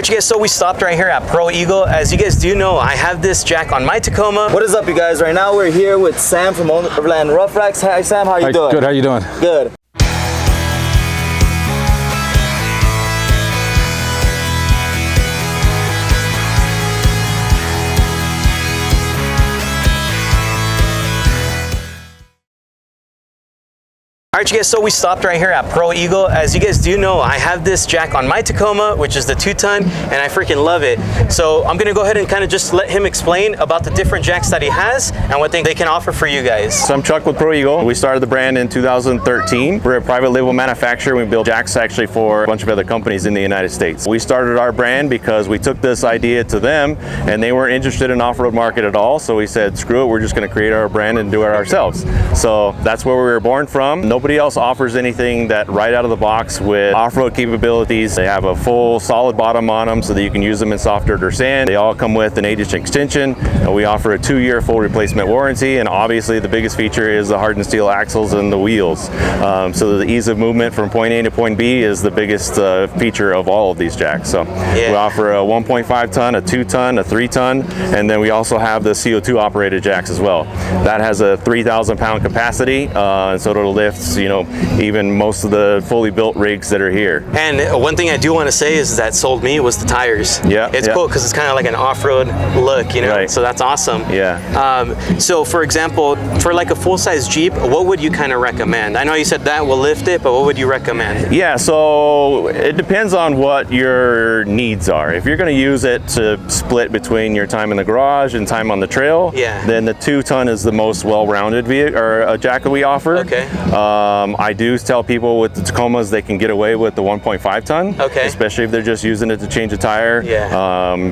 Alright you guys, so we stopped right here at Pro Eagle. As you guys do know, I have this jack on my Tacoma. What is up you guys? Right now we're here with Sam from Overlandruffrax. Hi Sam, how you doing? Good, how you doing? Good. Alright you guys, so we stopped right here at Pro Eagle. As you guys do know, I have this jack on my Tacoma, which is the 2-ton, and I freaking love it. So I'm gonna go ahead and kind of just let him explain about the different jacks that he has and what they can offer for you guys. So I'm Chuck with Pro Eagle. We started the brand in 2013. We're a private label manufacturer. We build jacks actually for a bunch of other companies in the United States. We started our brand because we took this idea to them and they weren't interested in off-road market at all. So we said, screw it, we're just gonna create our brand and do it ourselves. So that's where we were born from. Nobody else offers anything that right out of the box with off-road capabilities. They have a full solid bottom on them so that you can use them in soft dirt or sand. They all come with an 8-inch extension, and we offer a 2-year full replacement warranty. And obviously the biggest feature is the hardened steel axles and the wheels. So the ease of movement from point A to point B is the biggest feature of all of these jacks. So we offer a 1.5 ton, a 2-ton, a 3-ton, and then we also have the CO2 operated jacks as well. That has a 3,000 pound capacity, and so it'll lift, you know, even most of the fully built rigs that are here. And one thing I do want to say is that sold me was the tires. Yeah, it's cool because it's kind of like an off-road look, you know. Right. So that's awesome. Yeah. So for example, for like a full-size Jeep, what would you kind of recommend? I know you said that will lift it, but what would you recommend? Yeah, so it depends on what your needs are. If you're going to use it to split between your time in the garage and time on the trail, then the 2-ton is the most well-rounded vehicle or jack that we offer. Okay. I do tell people with the Tacomas they can get away with the 1.5 ton, especially if they're just using it to change a tire,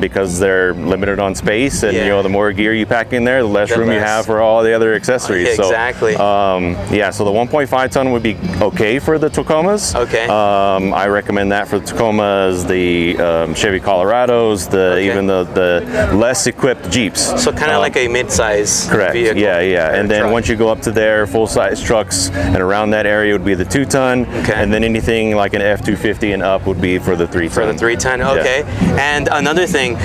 because they're limited on space, and you know, the more gear you pack in there, the less room you have for all the other accessories. Exactly. So, yeah, so the 1.5 ton would be okay for the Tacomas. Okay. I recommend that for the Tacomas, the Chevy Colorados, even the less equipped Jeeps. So kind of like a mid-size vehicle. Yeah. And then once you go up to their full-size trucks and around that area would be the 2-ton, and then anything like an F250 and up would be for the 3-ton. For the 3-ton, okay. And another thing,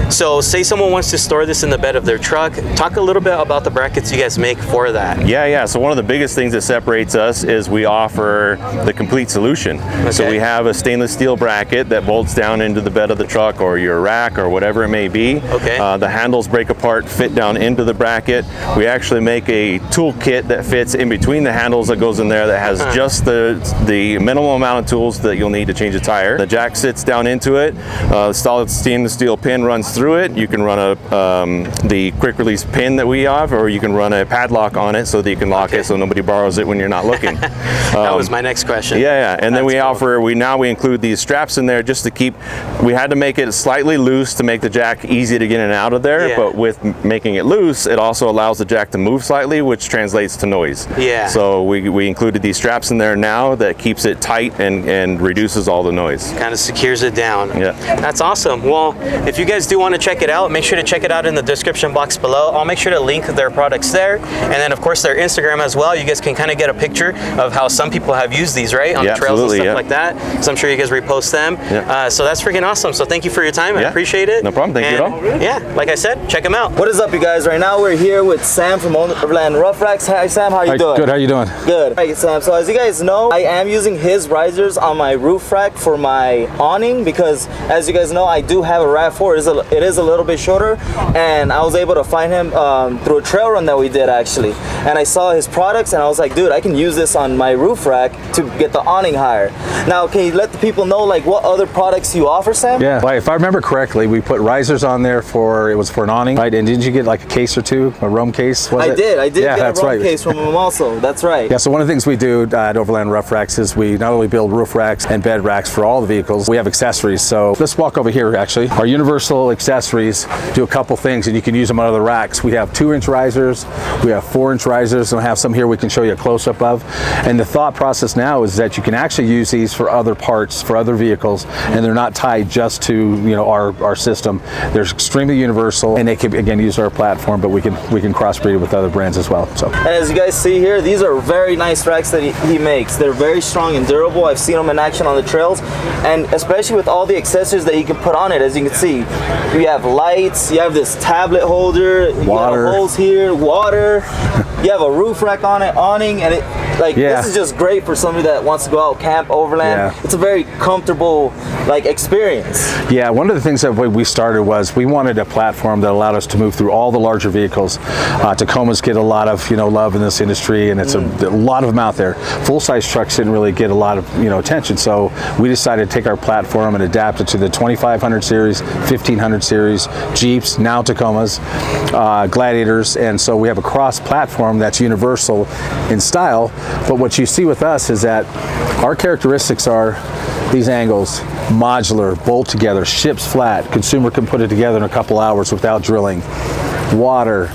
so say someone wants to store this in the bed of their truck. Talk a little bit about the brackets you guys make for that. Yeah. So one of the biggest things that separates us is we offer the complete solution. So we have a stainless steel bracket that bolts down into the bed of the truck or your rack or whatever it may be. The handles break apart, fit down into the bracket. We actually make a tool kit that fits in between the handles that goes in there that has just the minimal amount of tools that you'll need to change a tire. The jack sits down into it. Solid stainless steel pin runs through it. You can run the quick release pin that we have, or you can run a padlock on it so that you can lock it so nobody borrows it when you're not looking. That was my next question. Yeah. And then we offer, we include these straps in there just to keep, we had to make it slightly loose to make the jack easy to get in and out of there, but with making it loose, it also allows the jack to move slightly, which translates to noise. So we included these straps in there now that keeps it tight and reduces all the noise. Kind of secures it down. That's awesome. Well, if you guys do want to check it out, make sure to check it out in the description box below. I'll make sure to link their products there, and then of course their Instagram as well. You guys can kind of get a picture of how some people have used these, right, on the trails and stuff like that. So I'm sure you guys repost them. So that's freaking awesome. So thank you for your time. I appreciate it. No problem. Thank you at all. Yeah, like I said, check them out. What is up you guys? Right now we're here with Sam from Overlandruffrax. Hi Sam, how you doing? Good, how you doing? Good. Hey Sam, so as you guys know, I am using his risers on my roof rack for my awning because, as you guys know, I do have a RAV4. It is a little bit shorter, and I was able to find him through a trail run that we did actually. And I saw his products, and I was like, dude, I can use this on my roof rack to get the awning higher. Now, can you let the people know like what other products you offer, Sam? Yeah, well, if I remember correctly, we put risers on there for an awning, right? And didn't you get like a case or two, a Roam case? I did get a Roam case from him also. That's right. Yeah, so one of the things we do at Overlandruffrax is we not only build roof racks and bed racks for all the vehicles, we have accessories. So let's walk over here actually. Our universal accessories do a couple things, and you can use them on other racks. We have 2-inch risers, we have 4-inch risers, and I have some here we can show you a close-up of. And the thought process now is that you can actually use these for other parts, for other vehicles, and they're not tied just to, you know, our system. They're extremely universal, and they can again use our platform, but we can crossbreed with other brands as well. So, and as you guys see here, these are very very nice racks that he makes. They're very strong and durable. I've seen them in action on the trails, and especially with all the accessories that you can put on it. As you can see, you have lights, you have this tablet holder, you water, have holes here, water, you have a roof rack on it, awning, and it this is just great for somebody that wants to go out camp overland. It's a very comfortable experience. Yeah, one of the things that we started was we wanted a platform that allowed us to move through all the larger vehicles. Tacomas get a lot of love in this industry, and it's a lot of them out there. Full-size trucks didn't really get a lot of attention, so we decided to take our platform and adapt it to the 2500 series, 1500 series, Jeeps, now Tacomas, Gladiators, and so we have a cross-platform that's universal in style. But what you see with us is that our characteristics are these angles, modular, bolt together, ships flat, consumer can put it together in a couple hours without drilling, water,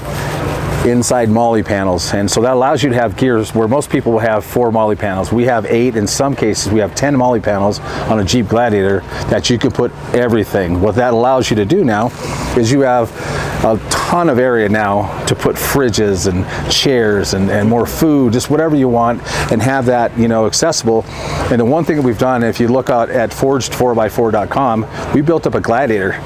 inside molly panels, and so that allows you to have gears where most people will have 4 molly panels. We have 8, in some cases we have 10 molly panels on a Jeep Gladiator that you can put everything. What that allows you to do now is you have a ton of area now to put fridges and chairs and more food, just whatever you want, and have that accessible. And the one thing that we've done, if you look out at forged4x4.com, we built up a Gladiator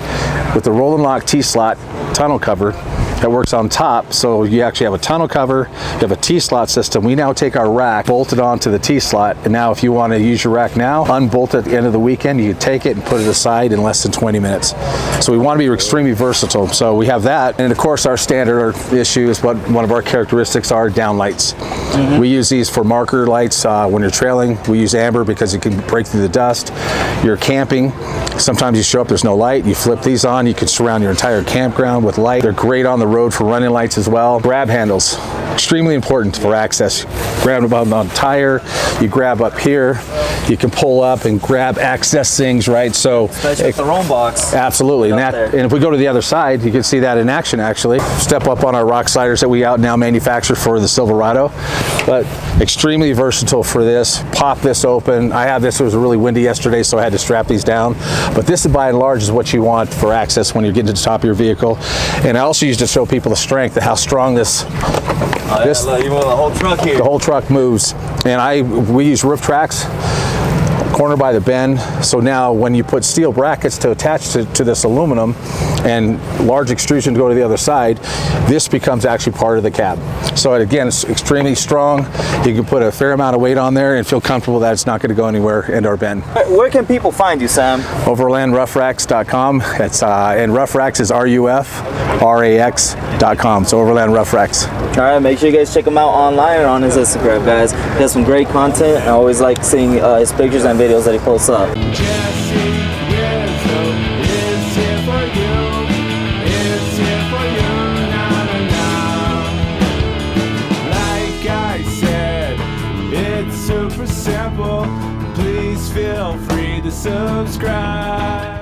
with the roll and lock T-slot tunnel cover that works on top, so you actually have a tunnel cover, you have a T-slot system. We now take our rack, bolt it onto the T-slot, and now if you want to use your rack now, unbolt it at the end of the weekend, you can take it and put it aside in less than 20 minutes. So we want to be extremely versatile, so we have that. And of course our standard issue is what one of our characteristics are, down lights. We use these for marker lights when you're trailing. We use amber because it can break through the dust. You're camping, sometimes you show up, there's no light, you flip these on, you can surround your entire campground with light. They're great on the road for running lights as well. Grab handles, extremely important for access. Grab them on the tire, you grab up here, you can pull up and grab access things, right? So especially with the roam box. Absolutely, and if we go to the other side, you can see that in action actually. Step up on our rock sliders that we out now manufacture for the Silverado, but extremely versatile for this. Pop this open. I have this, it was really windy yesterday, so I had to strap these down, but this by and large is what you want for access when you're getting to the top of your vehicle. And I also used to show people the strength of how strong this you want the whole truck here. The whole truck moves. And we use RuffTrax, corner by the bend. So now when you put steel brackets to attach to this aluminum and large extrusion to go to the other side, this becomes actually part of the cab. So again, it's extremely strong. You can put a fair amount of weight on there and feel comfortable that it's not going to go anywhere and or bend. Where can people find you, Sam? Overlandruffrax.com. That's and Ruffrax is RUFRAX.com. So Overlandruffrax. All right, make sure you guys check him out online or on his Instagram, guys. He has some great content. I always like seeing his pictures and videos that he posts up. JesseRizo is here for you. It's here for you. Like I said, it's super simple. Please feel free to subscribe.